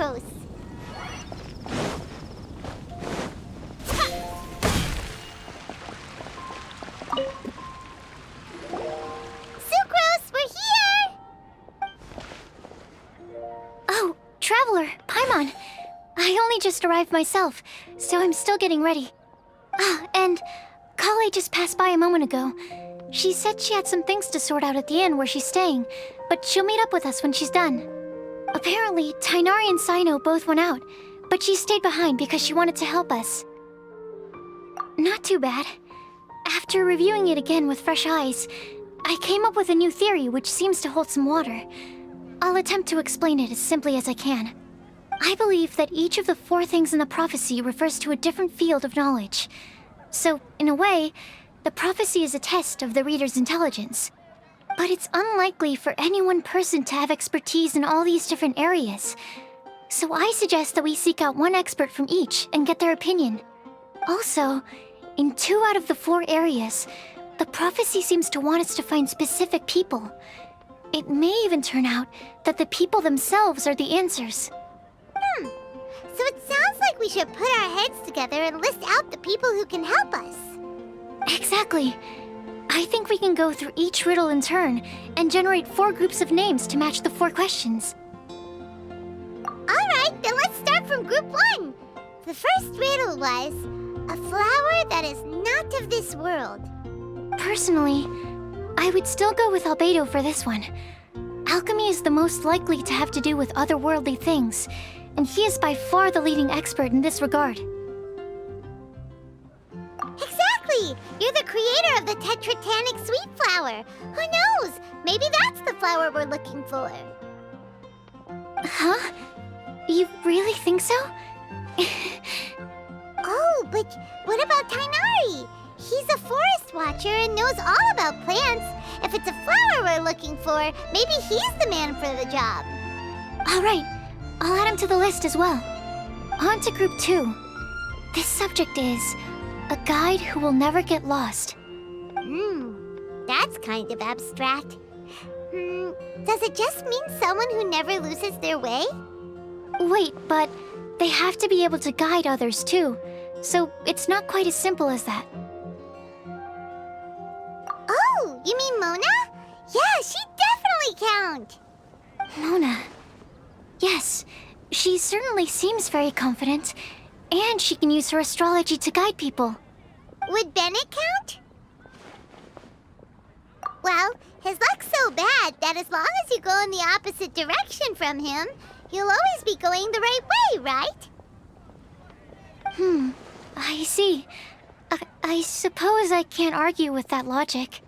Sucrose! Sucrose, we're here! Oh, Traveler, Paimon. I only just arrived myself, so I'm still getting ready. And Kale just passed by a moment ago. She said she had some things to sort out at the inn where she's staying, but she'll meet up with us when she's done. Apparently, Tainari and Sino both went out, but she stayed behind because she wanted to help us. Not too bad. After reviewing it again with fresh eyes, I came up with a new theory which seems to hold some water. I'll attempt to explain it as simply as I can. I believe that each of the 4 things in the prophecy refers to a different field of knowledge. So, in a way, the prophecy is a test of the reader's intelligence. But it's unlikely for any one person to have expertise in all these different areas. So I suggest that we seek out one expert from each and get their opinion. Also, in 2 out of the 4 areas, the prophecy seems to want us to find specific people. It may even turn out that the people themselves are the answers. So it sounds like we should put our heads together and list out the people who can help us. Exactly. I think we can go through each riddle in turn and generate 4 groups of names to match the 4 questions. Alright, then let's start from group 1. The first riddle was, a flower that is not of this world. Personally, I would still go with Albedo for this one. Alchemy is the most likely to have to do with otherworldly things, and he is by far the leading expert in this regard. Exactly! You're the creator of the Tetratanic Sweet Flower. Who knows? Maybe that's the flower we're looking for. Huh? You really think so? Oh, but what about Tainari? He's a forest watcher and knows all about plants. If it's a flower we're looking for, maybe he's the man for the job. All right, I'll add him to the list as well. On to group 2. This subject is a guide who will never get lost. That's kind of abstract. Does it just mean someone who never loses their way? Wait, but they have to be able to guide others too, so it's not quite as simple as that. Oh, you mean Mona? Yeah, she definitely count. Mona. Yes, she certainly seems very confident, and she can use her astrology to guide people. Would Bennett count? Well, his luck's so bad that as long as you go in the opposite direction from him, you'll always be going the right way, right? I see. I suppose I can't argue with that logic.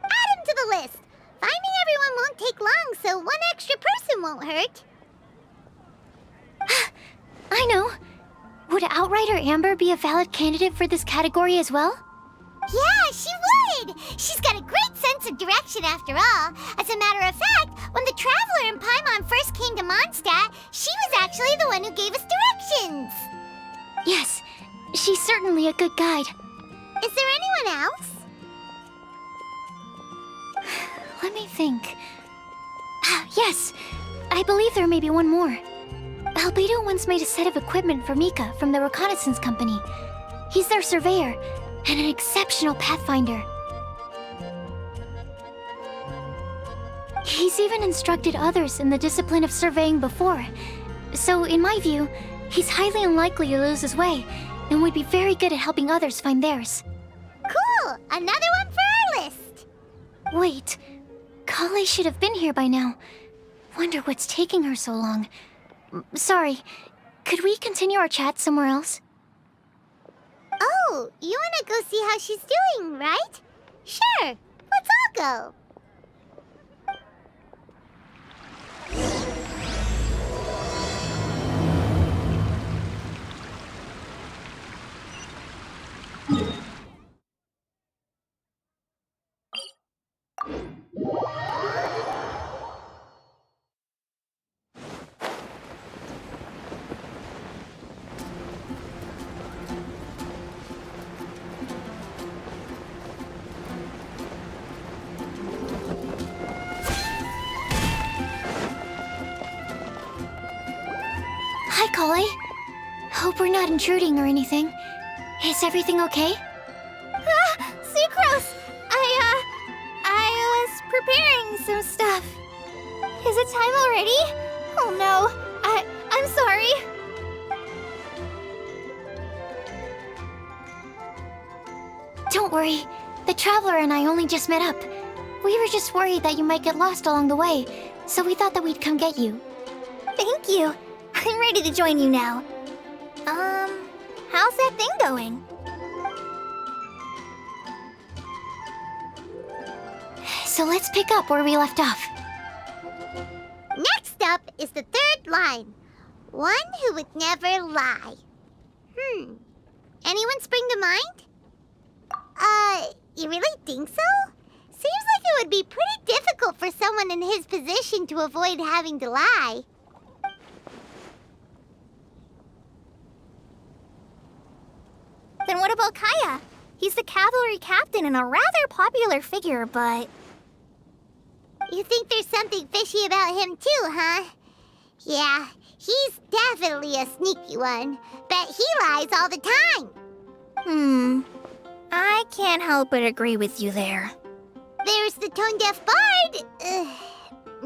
Add him to the list. Finding everyone won't take long, so 1 extra person won't hurt. I know. Would Outrider Amber be a valid candidate for this category as well? Yeah, she would! She's got a great sense of direction after all. As a matter of fact, when the Traveler and Paimon first came to Mondstadt, she was actually the one who gave us directions. Yes, she's certainly a good guide. Is there anyone else? Let me think. Yes, I believe there may be one more. Albedo once made a set of equipment for Mika from the reconnaissance company. He's their surveyor and an exceptional pathfinder. He's even instructed others in the discipline of surveying before. So, in my view, he's highly unlikely to lose his way and would be very good at helping others find theirs. Cool! Another one for our list! Wait, Kale should have been here by now. Wonder what's taking her so long. Sorry, could we continue our chat somewhere else? Oh, you wanna go see how she's doing, right? Sure, let's all go. Hi, Collie. Hope we're not intruding or anything. Is everything okay? Sucrose! I was preparing some stuff. Is it time already? Oh no, I'm sorry. Don't worry. The Traveler and I only just met up. We were just worried that you might get lost along the way, so we thought that we'd come get you. Thank you. I'm ready to join you now. How's that thing going? So let's pick up where we left off. Next up is the third line. One who would never lie. Anyone spring to mind? You really think so? Seems like it would be pretty difficult for someone in his position to avoid having to lie. Then what about Kaya? He's the cavalry captain and a rather popular figure, but... You think there's something fishy about him too, huh? Yeah, he's definitely a sneaky one. Bet he lies all the time. I can't help but agree with you there. There's the tone-deaf bard.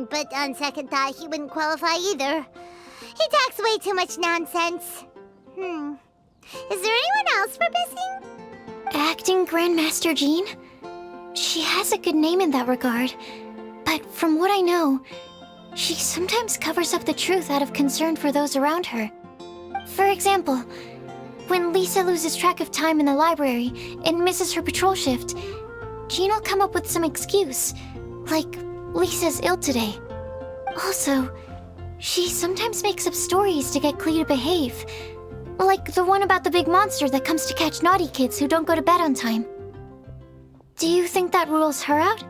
But on second thought, he wouldn't qualify either. He talks way too much nonsense. Is there anyone else we're missing? Acting Grandmaster Jean? She has a good name in that regard. But from what I know, she sometimes covers up the truth out of concern for those around her. For example, when Lisa loses track of time in the library and misses her patrol shift, Jean will come up with some excuse, like Lisa's ill today. Also, she sometimes makes up stories to get Clea to behave, like the one about the big monster that comes to catch naughty kids who don't go to bed on time. Do you think that rules her out?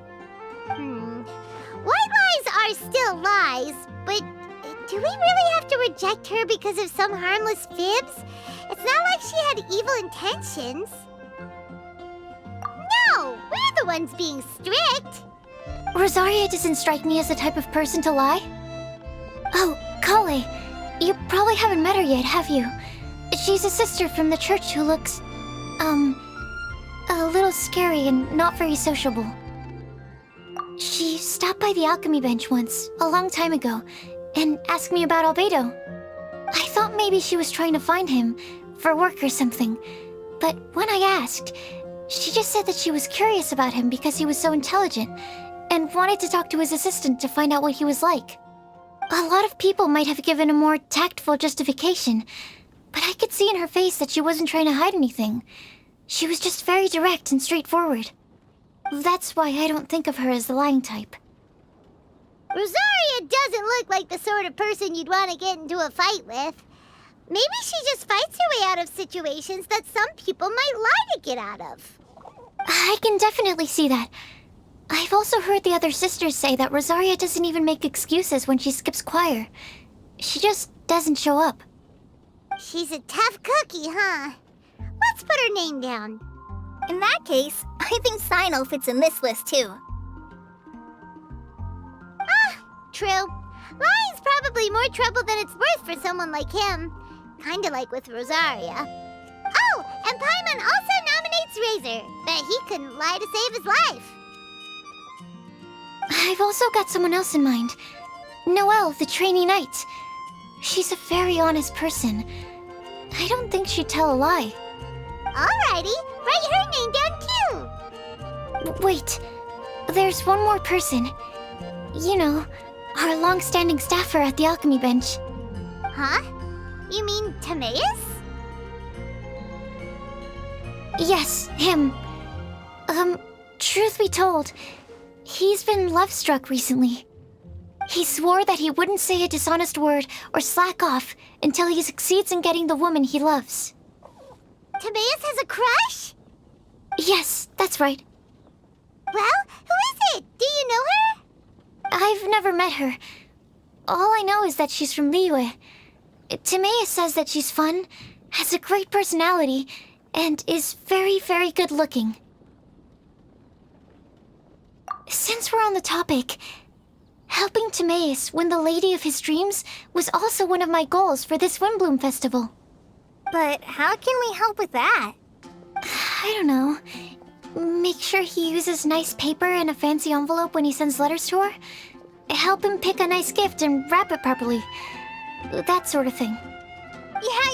White lies are still lies, but do we really have to reject her because of some harmless fibs? It's not like she had evil intentions. No, we're the ones being strict. Rosaria doesn't strike me as the type of person to lie. Oh, Kale, you probably haven't met her yet, have you? She's a sister from the church who looks, a little scary and not very sociable. She stopped by the alchemy bench once, a long time ago, and asked me about Albedo. I thought maybe she was trying to find him, for work or something. But when I asked, she just said that she was curious about him because he was so intelligent, and wanted to talk to his assistant to find out what he was like. A lot of people might have given a more tactful justification, but I could see in her face that she wasn't trying to hide anything. She was just very direct and straightforward. That's why I don't think of her as the lying type. Rosaria doesn't look like the sort of person you'd want to get into a fight with. Maybe she just fights her way out of situations that some people might lie to get out of. I can definitely see that. I've also heard the other sisters say that Rosaria doesn't even make excuses when she skips choir. She just doesn't show up. She's a tough cookie, huh? Let's put her name down. In that case, I think Sino fits in this list too. True. Lying's probably more trouble than it's worth for someone like him. Kinda like with Rosaria. Oh, and Paimon also nominates Razor, but he couldn't lie to save his life. I've also got someone else in mind. Noelle, the trainee knight. She's a very honest person. I don't think she'd tell a lie. Alrighty, write her name down too. Wait, there's one more person. You know, our long-standing staffer at the alchemy bench. Huh? You mean Timaeus? Yes, him. Truth be told, he's been love-struck recently. He swore that he wouldn't say a dishonest word or slack off until he succeeds in getting the woman he loves. Timaeus has a crush? Yes, that's right. Well, who is it? Do you know her? I've never met her. All I know is that she's from Liyue. Timaeus says that she's fun, has a great personality, and is very, very good looking. Since we're on the topic, Helping Timaeus win the Lady of his Dreams was also one of my goals for this Windblume festival. But how can we help with that? I don't know. Make sure he uses nice paper and a fancy envelope when he sends letters to her. Help him pick a nice gift and wrap it properly. That sort of thing. Yeah.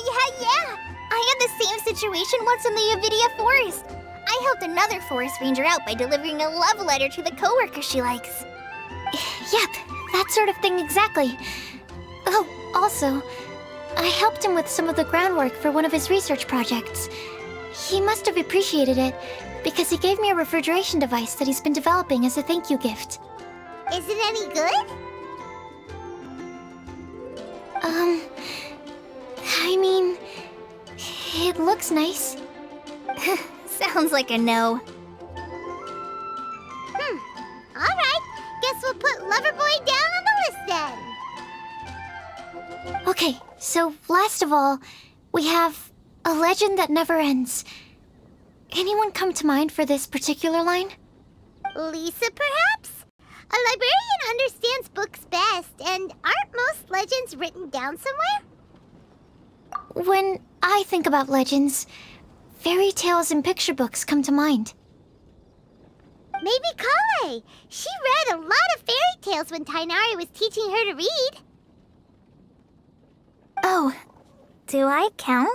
I had the same situation once in the Avidia Forest. I helped another forest ranger out by delivering a love letter to the coworker she likes. Yep, that sort of thing exactly. Oh, also, I helped him with some of the groundwork for one of his research projects. He must have appreciated it, because he gave me a refrigeration device that he's been developing as a thank you gift. Is it any good? I mean, it looks nice. Sounds like a no. Alright, guess we'll put Loverboy down on the list then. Okay, so last of all, we have a legend that never ends. Anyone come to mind for this particular line? Lisa, perhaps? A librarian understands books best, and aren't most legends written down somewhere? When I think about legends, fairy tales and picture books come to mind. Maybe Kale. She read a lot of fairy tales when Tainari was teaching her to read. Oh, Do I count?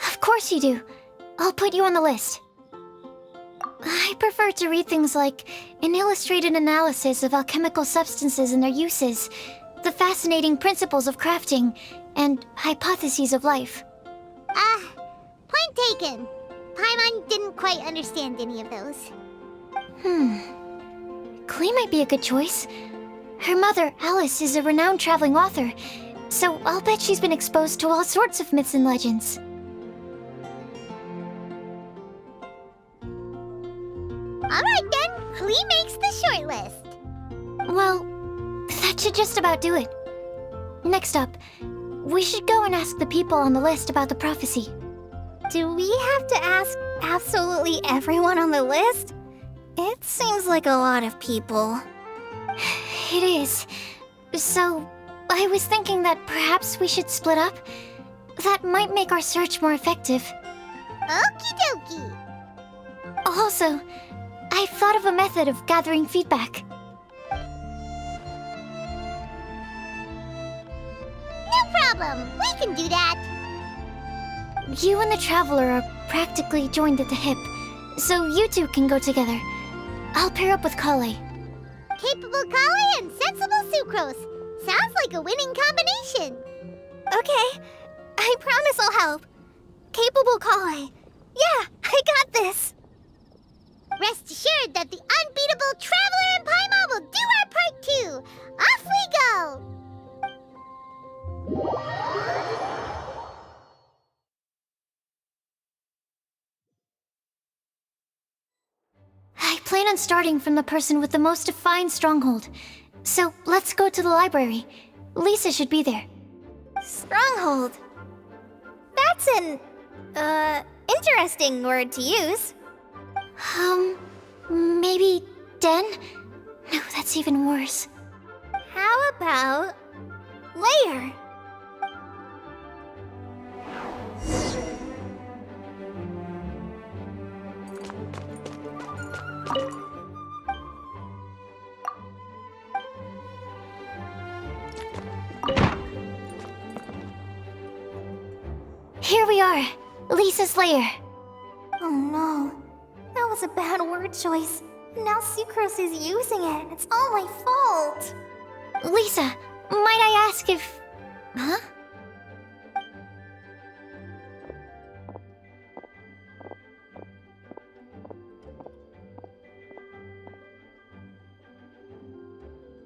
of course you do. I'll put you on the list. I prefer to read things like an illustrated analysis of alchemical substances and their uses, the fascinating principles of crafting, and hypotheses of life. Point taken. Paimon didn't quite understand any of those. Klee might be a good choice. Her mother, Alice, is a renowned traveling author, so I'll bet she's been exposed to all sorts of myths and legends. Alright then, Klee makes the short list. Well, that should just about do it. Next up, we should go and ask the people on the list about the prophecy. Do we have to ask absolutely everyone on the list? It seems like a lot of people. It is. So, I was thinking that perhaps we should split up. That might make our search more effective. Okie dokie. Also, I've thought of a method of gathering feedback. No problem. We can do that. You and the Traveler are practically joined at the hip, so you two can go together. I'll pair up with Kale. Capable Kale and sensible Sucrose. Sounds like a winning combination. Okay. I promise I'll help. Capable Kale. Yeah, I got this. Rest assured that the unbeatable Traveler and Paimon will do our part too. Off we go. I plan on starting from the person with the most defined stronghold. So let's go to the library. Lisa should be there. Stronghold. That's an, interesting word to use. Maybe den? No, that's even worse. How about layer? Here we are, Lisa's lair. Oh no, that was a bad word choice. Now Sucrose is using it. It's all my fault. Lisa, might I ask if... Huh?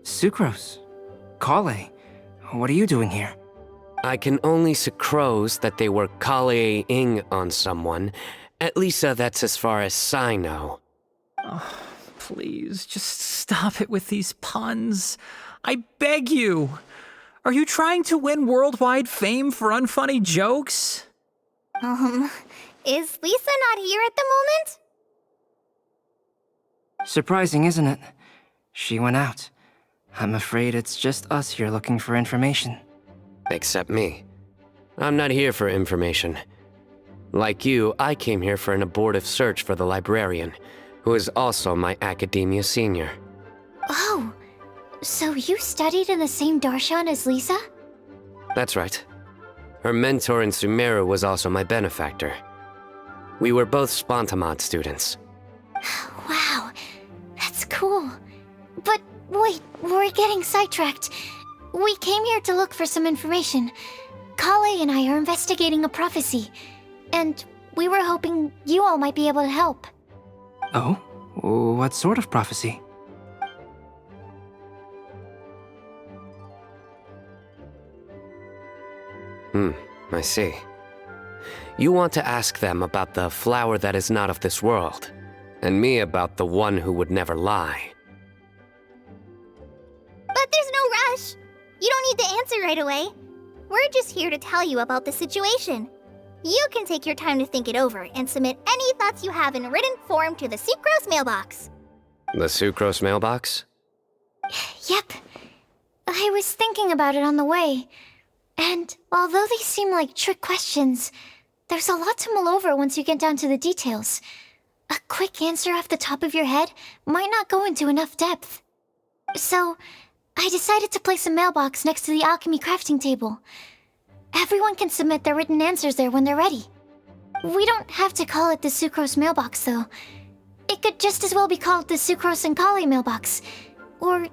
Sucrose. Kale. What are you doing here? I can only sucrose that they were Kale-ing on someone. At least that's as far as I know. Oh, please, just stop it with these puns. I beg you. Are you trying to win worldwide fame for unfunny jokes? Is Lisa not here at the moment? Surprising, isn't it? She went out. I'm afraid it's just us here looking for information. Except me. I'm not here for information. Like you, I came here for an abortive search for the librarian, who is also my academia senior. Oh, so you studied in the same darshan as Lisa? That's right. Her mentor in Sumeru was also my benefactor. We were both Spontamod students. Wow, that's cool. But wait, we're getting sidetracked. We came here to look for some information. Kale and I are investigating a prophecy, and we were hoping you all might be able to help. Oh? What sort of prophecy? I see. You want to ask them about the flower that is not of this world, and me about the one who would never lie. But there's no rush. You don't need to answer right away. We're just here to tell you about the situation. You can take your time to think it over and submit any thoughts you have in written form to the Sucrose mailbox. The Sucrose mailbox? Yep. I was thinking about it on the way. And although they seem like trick questions, there's a lot to mull over once you get down to the details. A quick answer off the top of your head might not go into enough depth. So, I decided to place a mailbox next to the alchemy crafting table. Everyone can submit their written answers there when they're ready. We don't have to call it the Sucrose mailbox, though. It could just as well be called the Sucrose and Kale mailbox. Or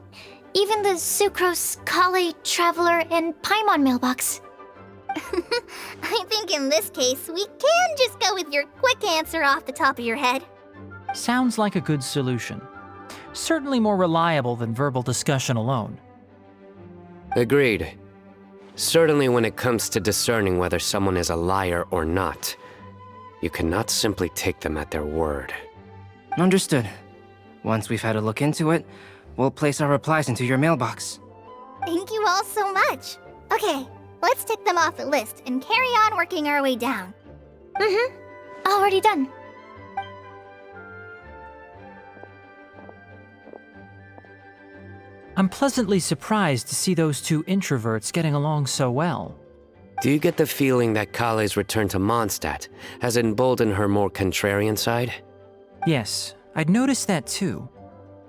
even the Sucrose, Kale, Traveler, and Paimon mailbox. I think in this case, we can just go with your quick answer off the top of your head. Sounds like a good solution. Certainly more reliable than verbal discussion alone. Agreed. Certainly when it comes to discerning whether someone is a liar or not, you cannot simply take them at their word. Understood. Once we've had a look into it, we'll place our replies into your mailbox. Thank you all so much. Okay, let's tick them off the list and carry on working our way down. Already done. I'm pleasantly surprised to see those two introverts getting along so well. Do you get the feeling that Kale's return to Mondstadt has emboldened her more contrarian side? Yes, I'd noticed that too.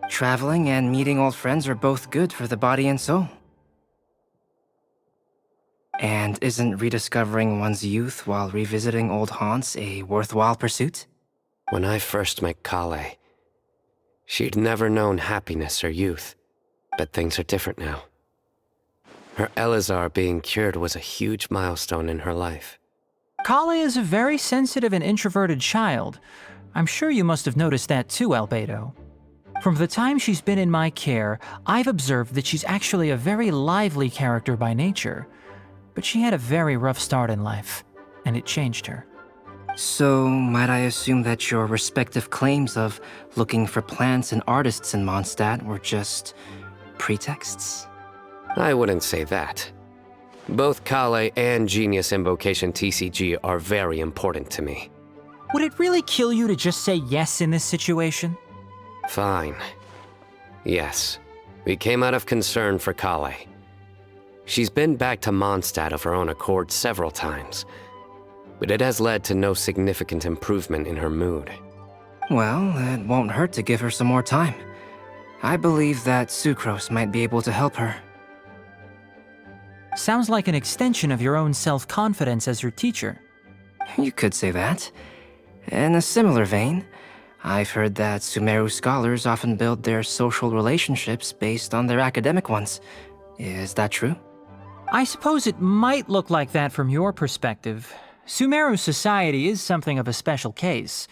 Traveling and meeting old friends are both good for the body and soul. And isn't rediscovering one's youth while revisiting old haunts a worthwhile pursuit? When I first met Kale, she'd never known happiness or youth. But things are different now. Her Elazar being cured was a huge milestone in her life. Kale is a very sensitive and introverted child. I'm sure you must have noticed that too, Albedo. From the time she's been in my care, I've observed that she's actually a very lively character by nature. But she had a very rough start in life, and it changed her. So, might I assume that your respective claims of looking for plants and artists in Mondstadt were just pretexts? I wouldn't say that. Both Kale and Genius Invocation TCG are very important to me. Would it really kill you to just say yes in this situation? Fine. Yes, we came out of concern for Kale. She's been back to Mondstadt of her own accord several times, but it has led to no significant improvement in her mood. Well, it won't hurt to give her some more time. I believe that Sucrose might be able to help her. Sounds like an extension of your own self-confidence as your teacher. You could say that. In a similar vein, I've heard that Sumeru scholars often build their social relationships based on their academic ones. Is that true? I suppose it might look like that from your perspective. Sumeru society is something of a special case.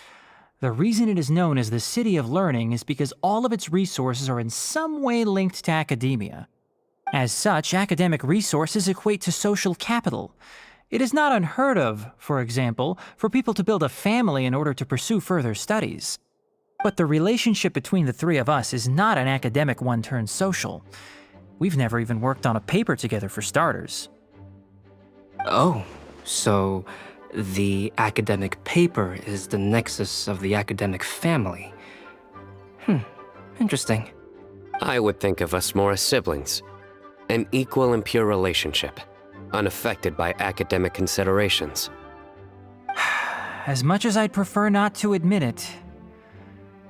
The reason it is known as the City of Learning is because all of its resources are in some way linked to academia. As such, academic resources equate to social capital. It is not unheard of, for example, for people to build a family in order to pursue further studies. But the relationship between the three of us is not an academic one turned social. We've never even worked on a paper together for starters. Oh, so the academic paper is the nexus of the academic family. Interesting. I would think of us more as siblings. An equal and pure relationship, unaffected by academic considerations. As much as I'd prefer not to admit it,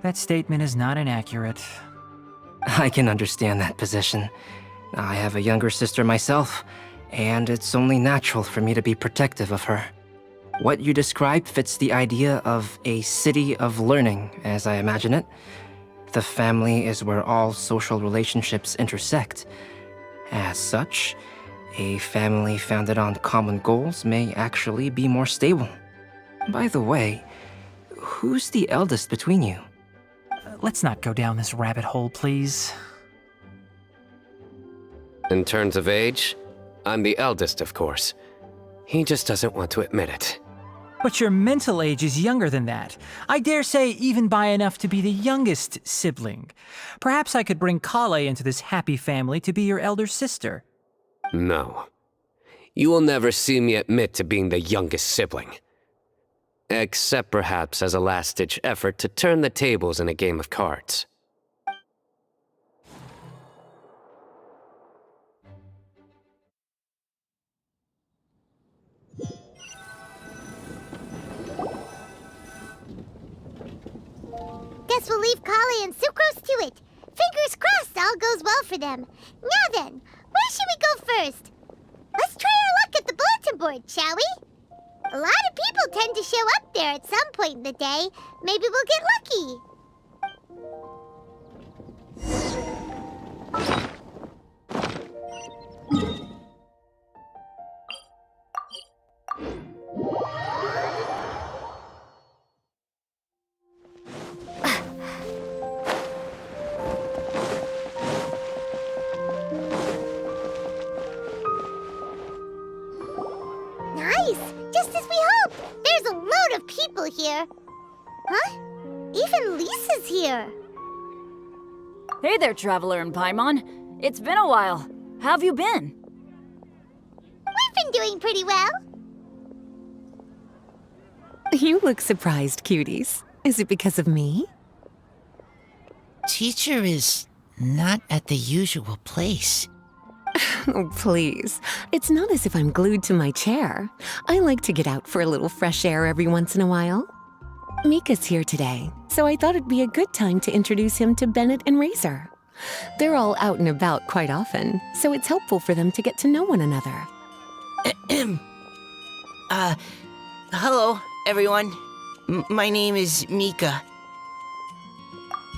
that statement is not inaccurate. I can understand that position. I have a younger sister myself, and it's only natural for me to be protective of her. What you described fits the idea of a city of learning, as I imagine it. The family is where all social relationships intersect. As such, a family founded on common goals may actually be more stable. By the way, who's the eldest between you? Let's not go down this rabbit hole, please. In terms of age, I'm the eldest, of course. He just doesn't want to admit it. But your mental age is younger than that. I dare say even by enough to be the youngest sibling. Perhaps I could bring Kale into this happy family to be your elder sister. No. You will never see me admit to being the youngest sibling. Except perhaps as a last-ditch effort to turn the tables in a game of cards. Guess we'll leave Kale and Sucrose to it. Fingers crossed all goes well for them. Now then, where should we go first? Let's try our luck at the bulletin board, shall we? A lot of people tend to show up there at some point in the day. Maybe we'll get lucky. Nice! Just as we hoped! There's a load of people here. Huh? Even Lisa's here. Hey there, Traveler and Paimon. It's been a while. How have you been? We've been doing pretty well. You look surprised, cuties. Is it because of me? Teacher is not at the usual place. Oh, please. It's not as if I'm glued to my chair. I like to get out for a little fresh air every once in a while. Mika's here today, so I thought it'd be a good time to introduce him to Bennett and Razor. They're all out and about quite often, so it's helpful for them to get to know one another. Hello, everyone. My name is Mika.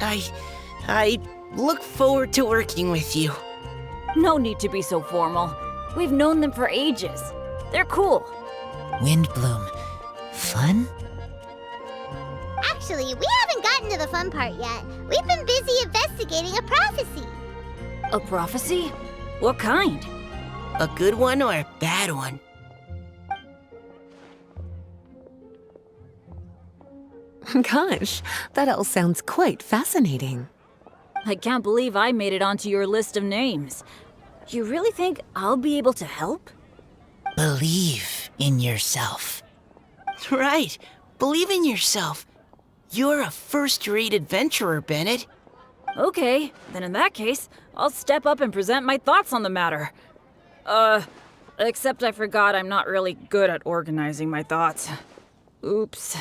I look forward to working with you. No need to be so formal. We've known them for ages. They're cool. Windblume. Fun? Actually, we haven't gotten to the fun part yet. We've been busy investigating a prophecy. A prophecy? What kind? A good one or a bad one? Gosh, that all sounds quite fascinating. I can't believe I made it onto your list of names. You really think I'll be able to help? Believe in yourself. Right. Believe in yourself. You're a first-rate adventurer, Bennett. Okay, then in that case, I'll step up and present my thoughts on the matter. Except I forgot I'm not really good at organizing my thoughts. Oops.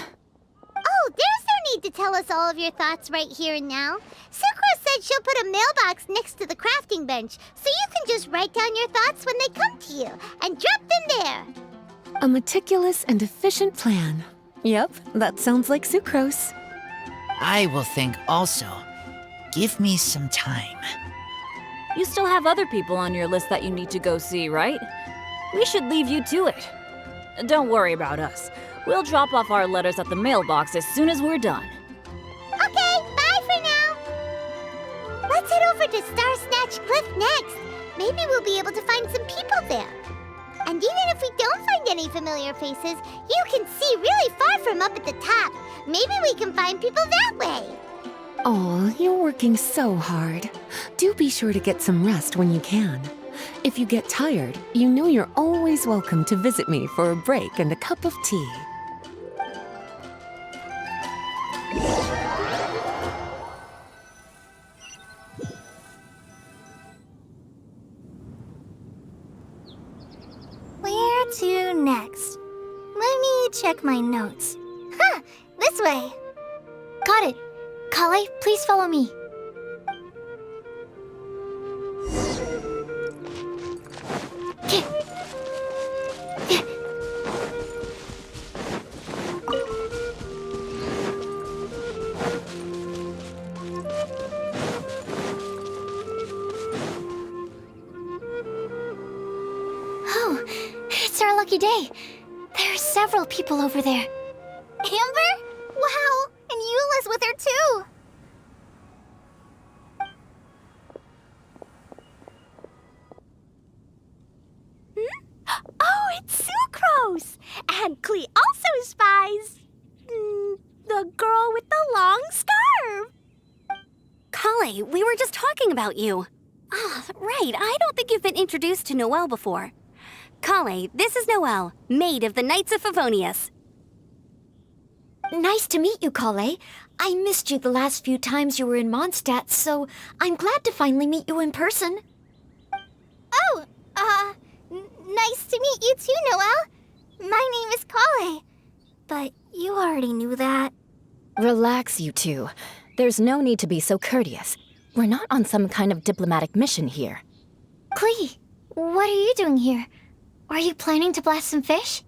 Oh, there's no need to tell us all of your thoughts right here and now. Sucrose said she'll put a mailbox next to the crafting bench, so you can just write down your thoughts when they come to you, and drop them there. A meticulous and efficient plan. Yep, that sounds like Sucrose. I will think also. Give me some time. You still have other people on your list that you need to go see, right? We should leave you to it. Don't worry about us. We'll drop off our letters at the mailbox as soon as we're done. Okay, bye for now. Let's head over to Star Snatch Cliff next. Maybe we'll be able to find some people there. And even if we don't find any familiar faces, you can see really far from up at the top. Maybe we can find people that way. Oh, you're working so hard. Do be sure to get some rest when you can. If you get tired, you know you're always welcome to visit me for a break and a cup of tea. to next? Let me check my notes. Huh, this way. Got it. Kale, please follow me. Oh, it's our lucky day. There are several people over there. Amber? Wow, and Eula's with her too. Oh, it's Sucrose! And Klee also spies the girl with the long scarf. Kale, we were just talking about you. Ah, right. I don't think you've been introduced to Noelle before. Kale, this is Noelle, maid of the Knights of Favonius. Nice to meet you, Kale. I missed you the last few times you were in Mondstadt, so I'm glad to finally meet you in person. Oh, nice to meet you too, Noelle. My name is Kale. But you already knew that. Relax, you two. There's no need to be so courteous. We're not on some kind of diplomatic mission here. Klee, what are you doing here? Are you planning to blast some fish?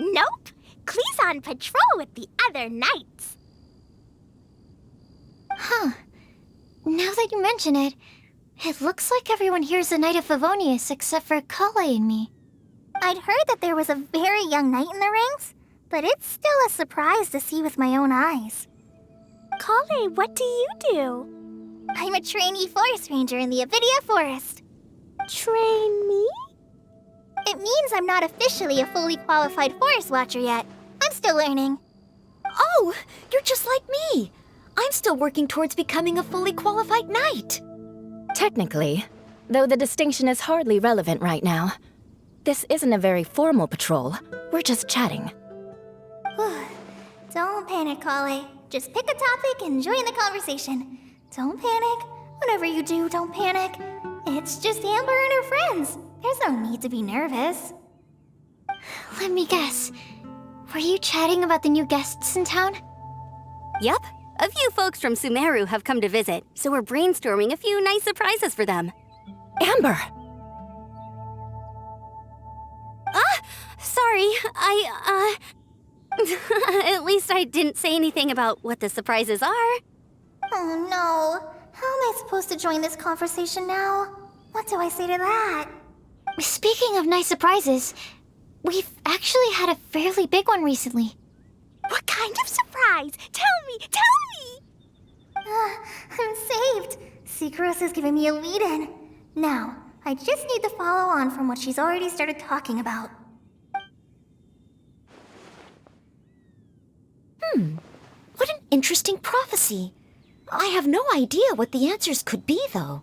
Nope. Klee's on patrol with the other knights. Huh. Now that you mention it, it looks like everyone here's a Knight of Favonius except for Kale and me. I'd heard that there was a very young knight in the rings, but it's still a surprise to see with my own eyes. Kale, what do you do? I'm a trainee forest ranger in the Avidia Forest. Trainee? It means I'm not officially a fully qualified forest watcher yet. I'm still learning. Oh, you're just like me. I'm still working towards becoming a fully qualified knight. Technically, though the distinction is hardly relevant right now. This isn't a very formal patrol. We're just chatting. Don't panic, Kale. Just pick a topic and join the conversation. Don't panic. Whatever you do, don't panic. It's just Amber and her friends. There's no need to be nervous. Let me guess. Were you chatting about the new guests in town? Yup. A few folks from Sumeru have come to visit, so we're brainstorming a few nice surprises for them. Amber! Sorry, At least I didn't say anything about what the surprises are. Oh no. How am I supposed to join this conversation now? What do I say to that? Speaking of nice surprises, we've actually had a fairly big one recently. What kind of surprise? Tell me! I'm saved. Sucrose is giving me a lead-in. Now, I just need to follow on from what she's already started talking about. What an interesting prophecy. I have no idea what the answers could be, though.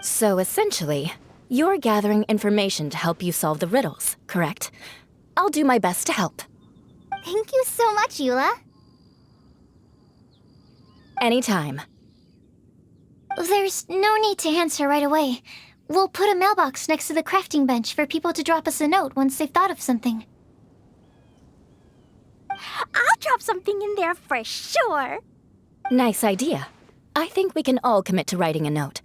So essentially, you're gathering information to help you solve the riddles, correct? I'll do my best to help. Thank you so much, Eula. Anytime. There's no need to answer right away. We'll put a mailbox next to the crafting bench for people to drop us a note once they've thought of something. I'll drop something in there for sure. Nice idea. I think we can all commit to writing a note.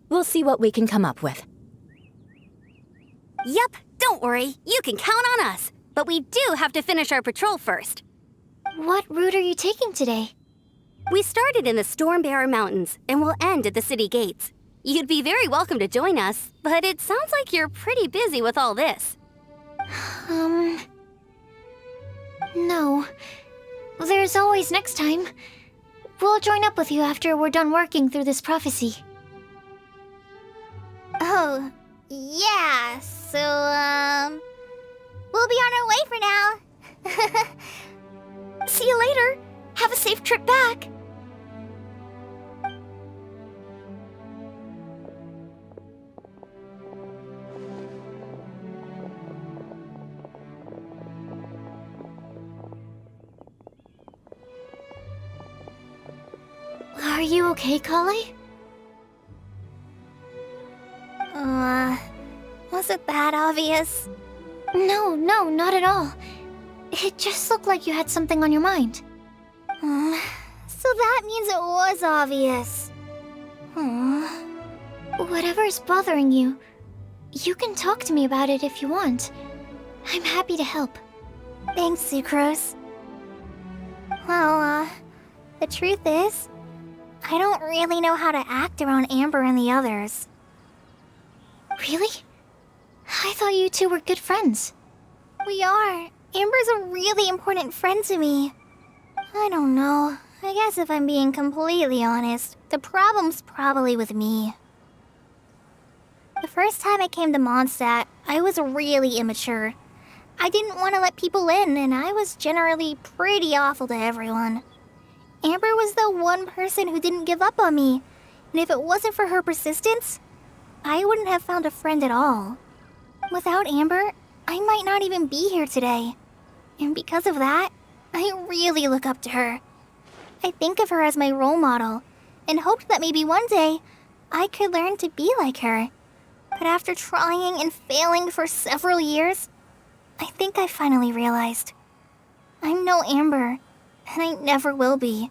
We'll see what we can come up with. Yup, don't worry. You can count on us. But we do have to finish our patrol first. What route are you taking today? We started in the Stormbearer Mountains, and we'll end at the city gates. You'd be very welcome to join us, but it sounds like you're pretty busy with all this. No. There's always next time. We'll join up with you after we're done working through this prophecy. Oh, yeah, so, we'll be on our way for now. See you later. Have a safe trip back. Are you okay, Kale? Was it that obvious? No, not at all. It just looked like you had something on your mind. So that means it was obvious. Whatever's bothering you, you can talk to me about it if you want. I'm happy to help. Thanks, Sucrose. Well, the truth is, I don't really know how to act around Amber and the others. Really? I thought you two were good friends. We are. Amber's a really important friend to me. I don't know. I guess if I'm being completely honest, the problem's probably with me. The first time I came to Mondstadt, I was really immature. I didn't want to let people in, and I was generally pretty awful to everyone. Amber was the one person who didn't give up on me, and if it wasn't for her persistence, I wouldn't have found a friend at all. Without Amber, I might not even be here today. And because of that, I really look up to her. I think of her as my role model, and hoped that maybe one day I could learn to be like her. But after trying and failing for several years, I think I finally realized. I'm no Amber, and I never will be.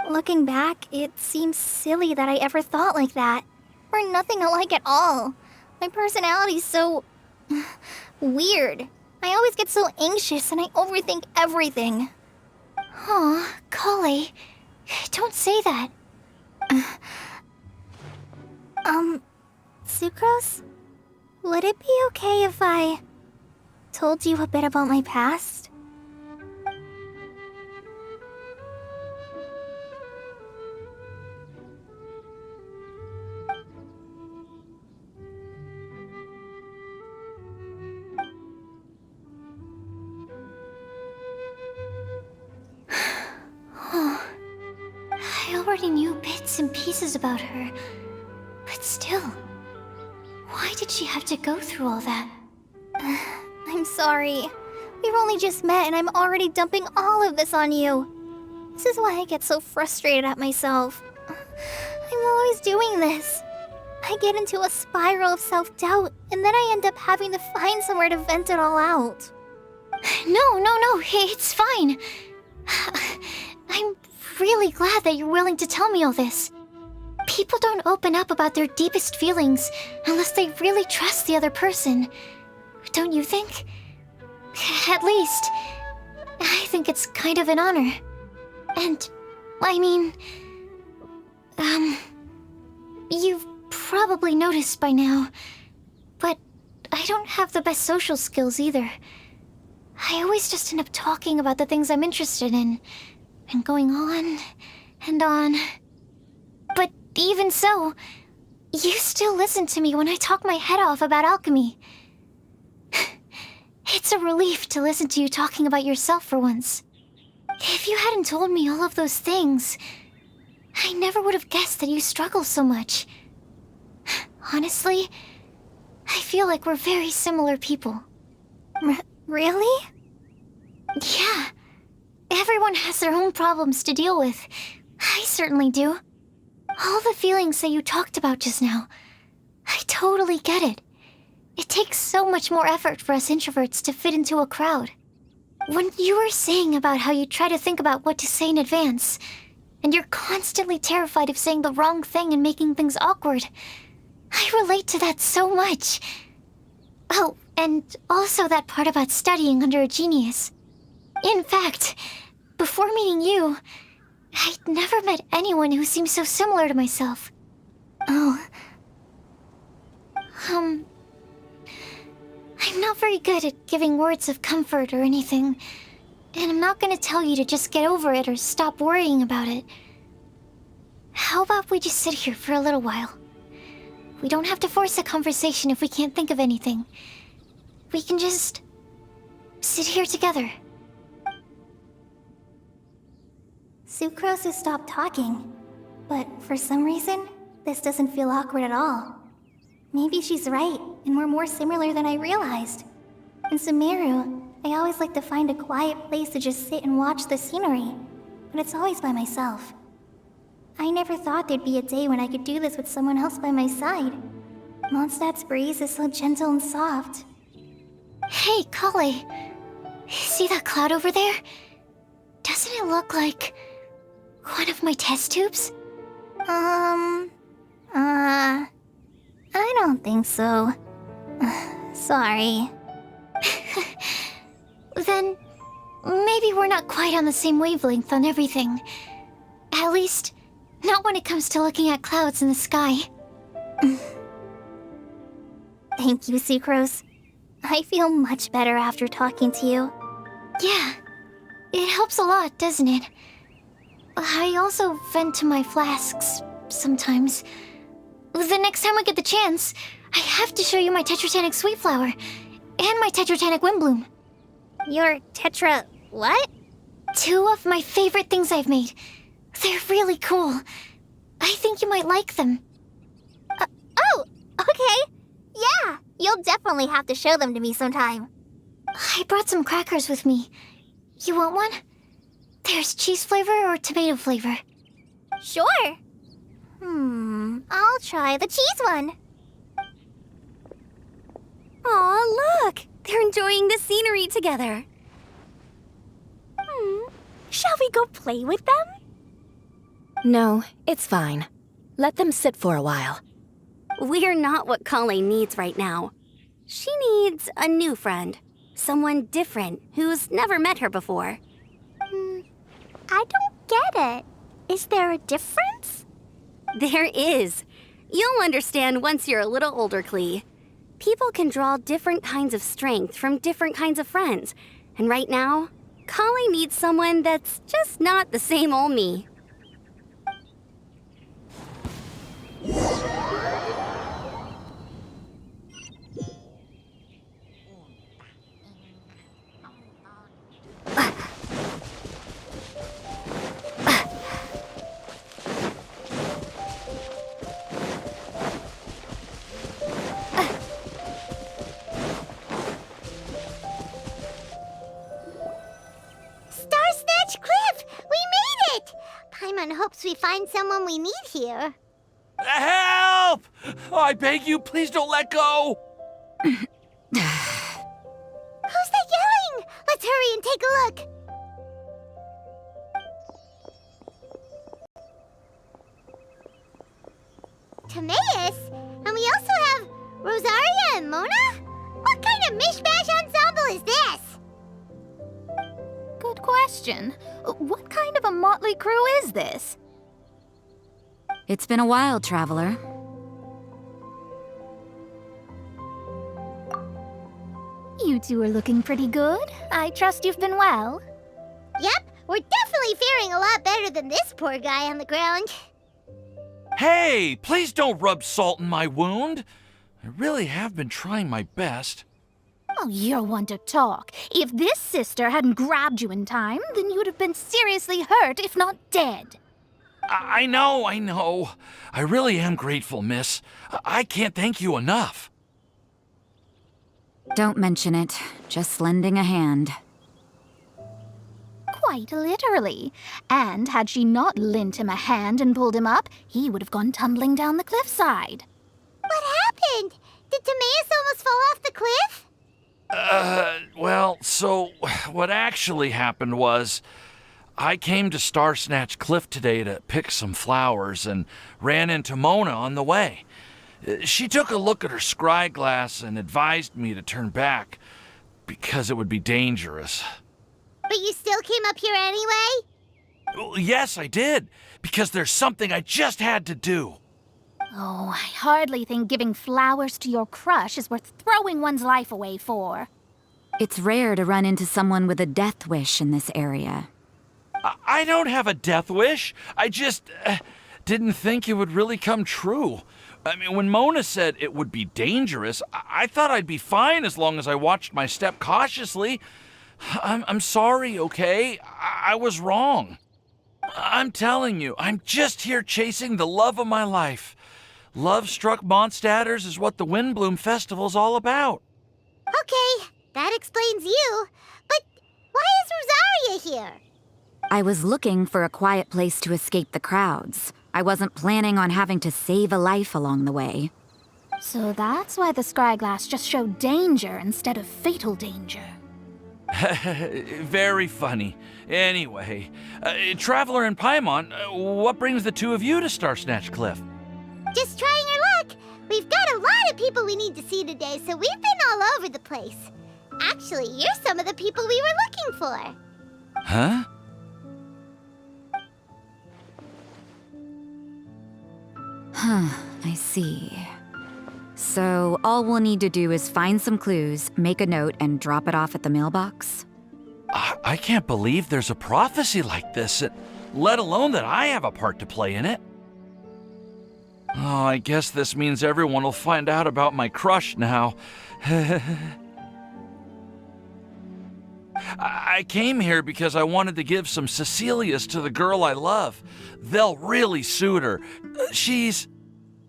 Looking back, it seems silly that I ever thought like that. We're nothing alike at all. My personality's so... weird. I always get so anxious and I overthink everything. Aw, Kale, don't say that. Sucrose? Would it be okay if I told you a bit about my past? I already knew bits and pieces about her, but still, why did she have to go through all that? I'm sorry. We've only just met and I'm already dumping all of this on you. This is why I get so frustrated at myself. I'm always doing this. I get into a spiral of self-doubt, and then I end up having to find somewhere to vent it all out. No, it's fine. I'm really glad that you're willing to tell me all this. People don't open up about their deepest feelings unless they really trust the other person. Don't you think? At least, I think it's kind of an honor. And, I mean... you've probably noticed by now, but I don't have the best social skills either. I always just end up talking about the things I'm interested in, and going on and on. But even so, you still listen to me when I talk my head off about alchemy. It's a relief to listen to you talking about yourself for once. If you hadn't told me all of those things, I never would have guessed that you struggle so much. Honestly, I feel like we're very similar people. Really? Yeah. Everyone has their own problems to deal with. I certainly do. All the feelings that you talked about just now, I totally get it. It takes so much more effort for us introverts to fit into a crowd. When you were saying about how you try to think about what to say in advance, and you're constantly terrified of saying the wrong thing and making things awkward, I relate to that so much. Oh, and also that part about studying under a genius. In fact, before meeting you, I'd never met anyone who seemed so similar to myself. Oh. I'm not very good at giving words of comfort or anything, and I'm not gonna tell you to just get over it or stop worrying about it. How about we just sit here for a little while? We don't have to force a conversation if we can't think of anything. We can just sit here together. Sucrose has stopped talking, but for some reason, this doesn't feel awkward at all. Maybe she's right, and we're more similar than I realized. In Sumeru, I always like to find a quiet place to just sit and watch the scenery, but it's always by myself. I never thought there'd be a day when I could do this with someone else by my side. Mondstadt's breeze is so gentle and soft. Hey, Kale. See that cloud over there? Doesn't it look like one of my test tubes? I don't think so. Sorry. Then maybe we're not quite on the same wavelength on everything. At least, not when it comes to looking at clouds in the sky. Thank you, Sucrose. I feel much better after talking to you. Yeah, it helps a lot, doesn't it? I also vent to my flasks sometimes. The next time I get the chance, I have to show you my Tetratanic Sweet Flower and my Tetratanic Windblume. Your Tetra... what? 2 of my favorite things I've made. They're really cool. I think you might like them. Oh, okay. Yeah, you'll definitely have to show them to me sometime. I brought some crackers with me. You want one? There's cheese flavor or tomato flavor. Sure. I'll try the cheese one. Aw, look! They're enjoying the scenery together. Shall we go play with them? No, it's fine. Let them sit for a while. We're not what Kale needs right now. She needs a new friend. Someone different who's never met her before. I don't get it. Is there a difference? There is. You'll understand once you're a little older, Klee. People can draw different kinds of strength from different kinds of friends. And right now, Kale needs someone that's just not the same old me. Snatch Cliff! We made it! Paimon hopes we find someone we need here. Help! I beg you, please don't let go! Who's that yelling? Let's hurry and take a look. Timaeus? And we also have Rosaria and Mona? What kind of mishmash ensemble is this? Good question. What kind of a motley crew is this? It's been a while, Traveler. You two are looking pretty good. I trust you've been well. Yep, we're definitely faring a lot better than this poor guy on the ground. Hey, please don't rub salt in my wound. I really have been trying my best. Oh, you're one to talk. If this sister hadn't grabbed you in time, then you'd have been seriously hurt, if not dead. I know. I really am grateful, miss. I can't thank you enough. Don't mention it. Just lending a hand. Quite literally. And had she not lent him a hand and pulled him up, he would have gone tumbling down the cliffside. What happened? Did Timaeus almost fall off the cliff? Well, so what actually happened was I came to Star Snatch Cliff today to pick some flowers and ran into Mona on the way. She took a look at her scry glass and advised me to turn back because it would be dangerous. But you still came up here anyway? Well, yes, I did, because there's something I just had to do. Oh, I hardly think giving flowers to your crush is worth throwing one's life away for. It's rare to run into someone with a death wish in this area. I don't have a death wish. I just didn't think it would really come true. I mean, when Mona said it would be dangerous, I thought I'd be fine as long as I watched my step cautiously. I'm sorry, okay? I was wrong. I'm telling you, I'm just here chasing the love of my life. Love-struck Mondstadters is what the Windblume Festival's all about. Okay, that explains you. But why is Rosaria here? I was looking for a quiet place to escape the crowds. I wasn't planning on having to save a life along the way. So that's why the scryglass just showed danger instead of fatal danger. Very funny. Anyway, Traveler and Paimon, what brings the two of you to Star Snatch Cliff? Just trying our luck. We've got a lot of people we need to see today, so we've been all over the place. Actually, you're some of the people we were looking for. Huh? I see. So all we'll need to do is find some clues, make a note, and drop it off at the mailbox? I can't believe there's a prophecy like this, let alone that I have a part to play in it. Oh, I guess this means everyone will find out about my crush now. I came here because I wanted to give some Cecilias to the girl I love. They'll really suit her. She's...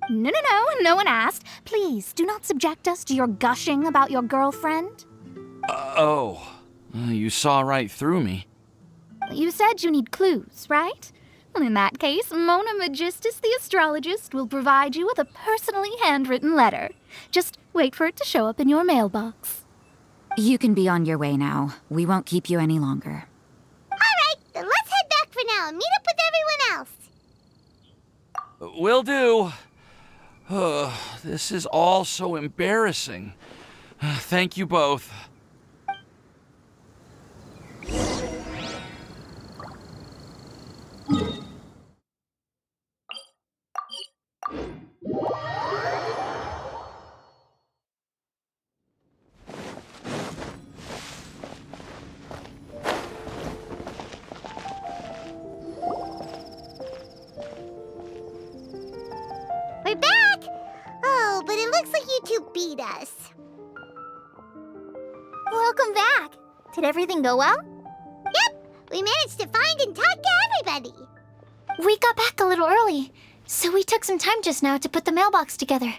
No one asked. Please, do not subject us to your gushing about your girlfriend. You saw right through me. You said you need clues, right? Well, in that case, Mona Magistus the astrologist will provide you with a personally handwritten letter. Just wait for it to show up in your mailbox. You can be on your way now. We won't keep you any longer. All right, then let's head back for now and meet up with everyone else. Will do. This is all so embarrassing. Thank you both. We're back! Oh, but it looks like you two beat us. Welcome back. Did everything go well? Yep, we managed to find and talk to everybody. We got back a little early, so we took some time just now to put the mailbox together.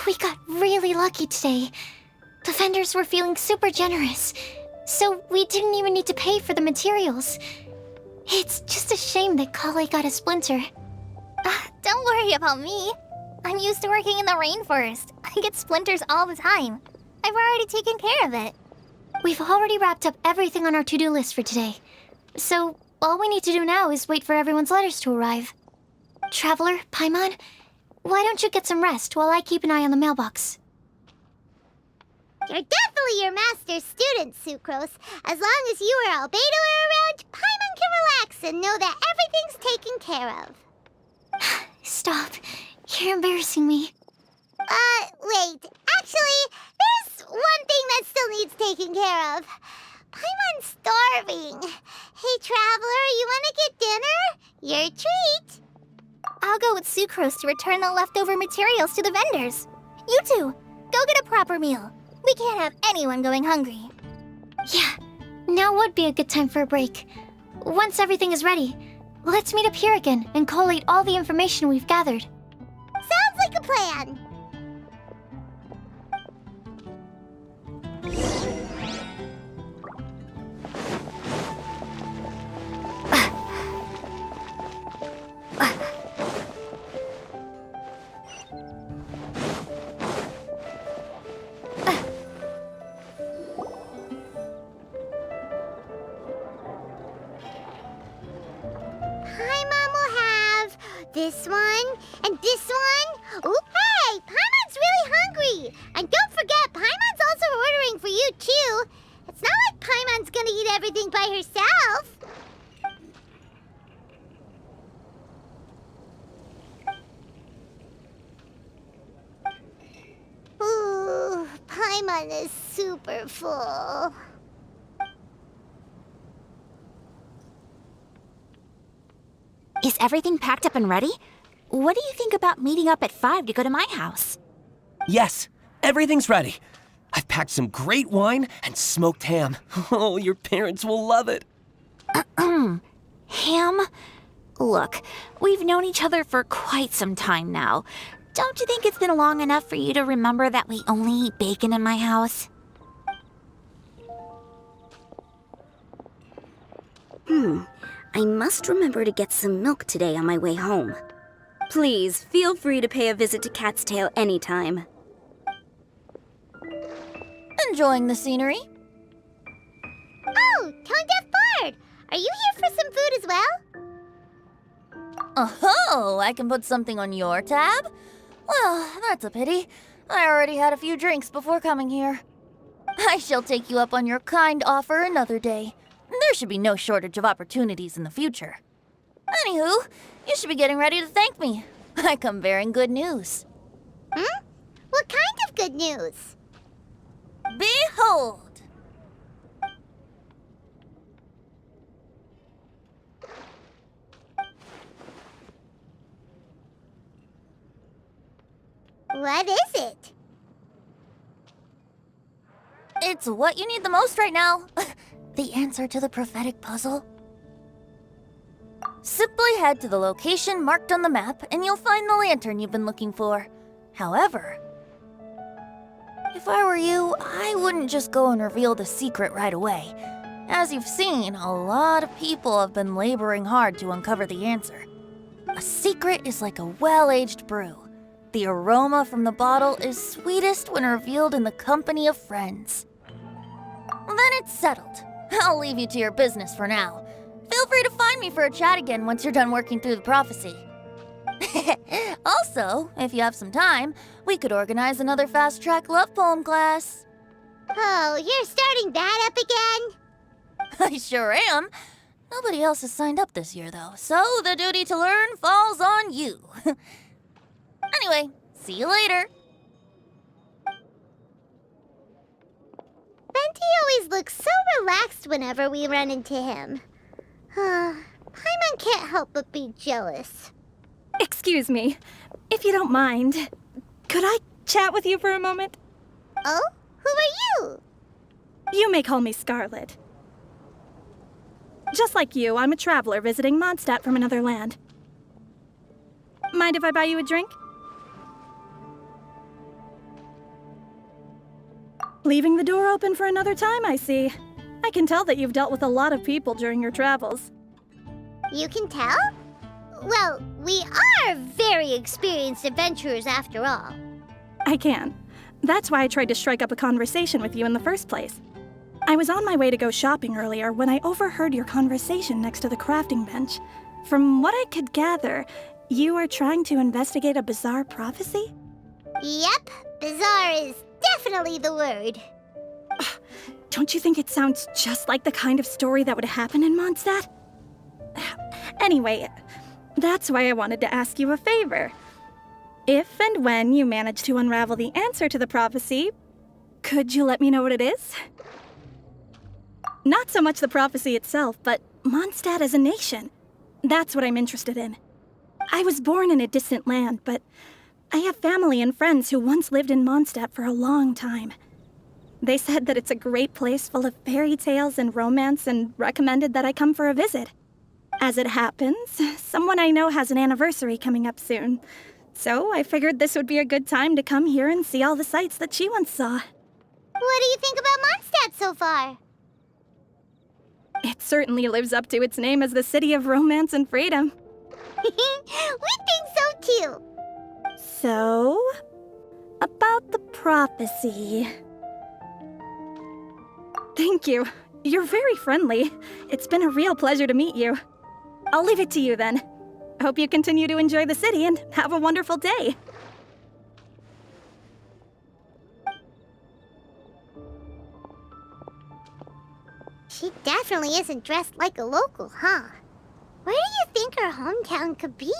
We got really lucky today. The vendors were feeling super generous, so we didn't even need to pay for the materials. It's just a shame that Kale got a splinter. Don't worry about me. I'm used to working in the rainforest. I get splinters all the time. I've already taken care of it. We've already wrapped up everything on our to-do list for today. So, all we need to do now is wait for everyone's letters to arrive. Traveler, Paimon, why don't you get some rest while I keep an eye on the mailbox? You're definitely your master's student, Sucrose. As long as you or Albedo are around, Paimon can relax and know that everything's taken care of. Stop. You're embarrassing me. Wait. Actually, there's one thing that still needs taking care of. Paimon's starving. Hey, Traveler, you want to get dinner? Your treat. I'll go with Sucrose to return the leftover materials to the vendors. You two, go get a proper meal. We can't have anyone going hungry. Yeah, now would be a good time for a break. Once everything is ready, let's meet up here again and collate all the information we've gathered. Sounds like a plan. This one, and this one. Ooh, hey, Paimon's really hungry. And don't forget, Paimon's also ordering for you, too. It's not like Paimon's gonna eat everything by herself. Ooh, Paimon is super full. Is everything packed up and ready? What do you think about meeting up at 5 to go to my house? Yes, everything's ready. I've packed some great wine and smoked ham. Oh, your parents will love it. Ham? Look, we've known each other for quite some time now. Don't you think it's been long enough for you to remember that we only eat bacon in my house? I must remember to get some milk today on my way home. Please, feel free to pay a visit to Cat's Tail anytime. Enjoying the scenery? Oh, Tone Deaf Bard! Are you here for some food as well? Oh, I can put something on your tab? Well, that's a pity. I already had a few drinks before coming here. I shall take you up on your kind offer another day. There should be no shortage of opportunities in the future. Anywho, you should be getting ready to thank me. I come bearing good news. Hmm? What kind of good news? Behold! What is it? It's what you need the most right now. The answer to the prophetic puzzle. Simply head to the location marked on the map and you'll find the lantern you've been looking for. However, if I were you, I wouldn't just go and reveal the secret right away. As you've seen, a lot of people have been laboring hard to uncover the answer. A secret is like a well-aged brew. The aroma from the bottle is sweetest when revealed in the company of friends. Then it's settled. I'll leave you to your business for now. Feel free to find me for a chat again once you're done working through the prophecy. Also, if you have some time, we could organize another fast-track love poem class. Oh, you're starting that up again? I sure am. Nobody else has signed up this year, though, so the duty to learn falls on you. Anyway, see you later. Benti always looks so relaxed whenever we run into him. Paimon can't help but be jealous. Excuse me, if you don't mind, could I chat with you for a moment? Oh? Who are you? You may call me Scarlet. Just like you, I'm a traveler visiting Mondstadt from another land. Mind if I buy you a drink? Leaving the door open for another time, I see. I can tell that you've dealt with a lot of people during your travels. You can tell? Well, we are very experienced adventurers after all. I can. That's why I tried to strike up a conversation with you in the first place. I was on my way to go shopping earlier when I overheard your conversation next to the crafting bench. From what I could gather, you are trying to investigate a bizarre prophecy? Yep, bizarre is definitely the word. Don't you think it sounds just like the kind of story that would happen in Mondstadt? Anyway, that's why I wanted to ask you a favor. If and when you manage to unravel the answer to the prophecy, could you let me know what it is? Not so much the prophecy itself, but Mondstadt as a nation. That's what I'm interested in. I was born in a distant land, but I have family and friends who once lived in Mondstadt for a long time. They said that it's a great place full of fairy tales and romance and recommended that I come for a visit. As it happens, someone I know has an anniversary coming up soon. So I figured this would be a good time to come here and see all the sights that she once saw. What do you think about Mondstadt so far? It certainly lives up to its name as the city of romance and freedom. We think so too. So, about the prophecy. Thank you. You're very friendly. It's been a real pleasure to meet you. I'll leave it to you then. Hope you continue to enjoy the city and have a wonderful day. She definitely isn't dressed like a local, huh? Where do you think her hometown could be?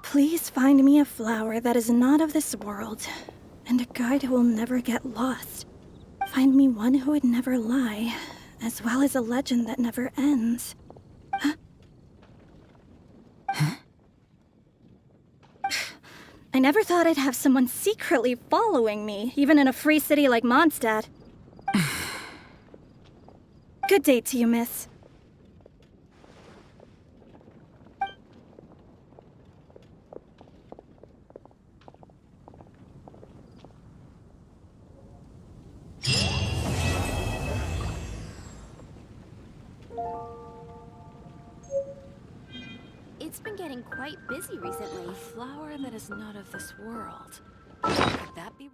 Please find me a flower that is not of this world, and a guide who will never get lost. Find me one who would never lie, as well as a legend that never ends. Huh? I never thought I'd have someone secretly following me, even in a free city like Mondstadt. Good day to you, miss. It's been getting quite busy recently. A flower that is not of this world. Could that be...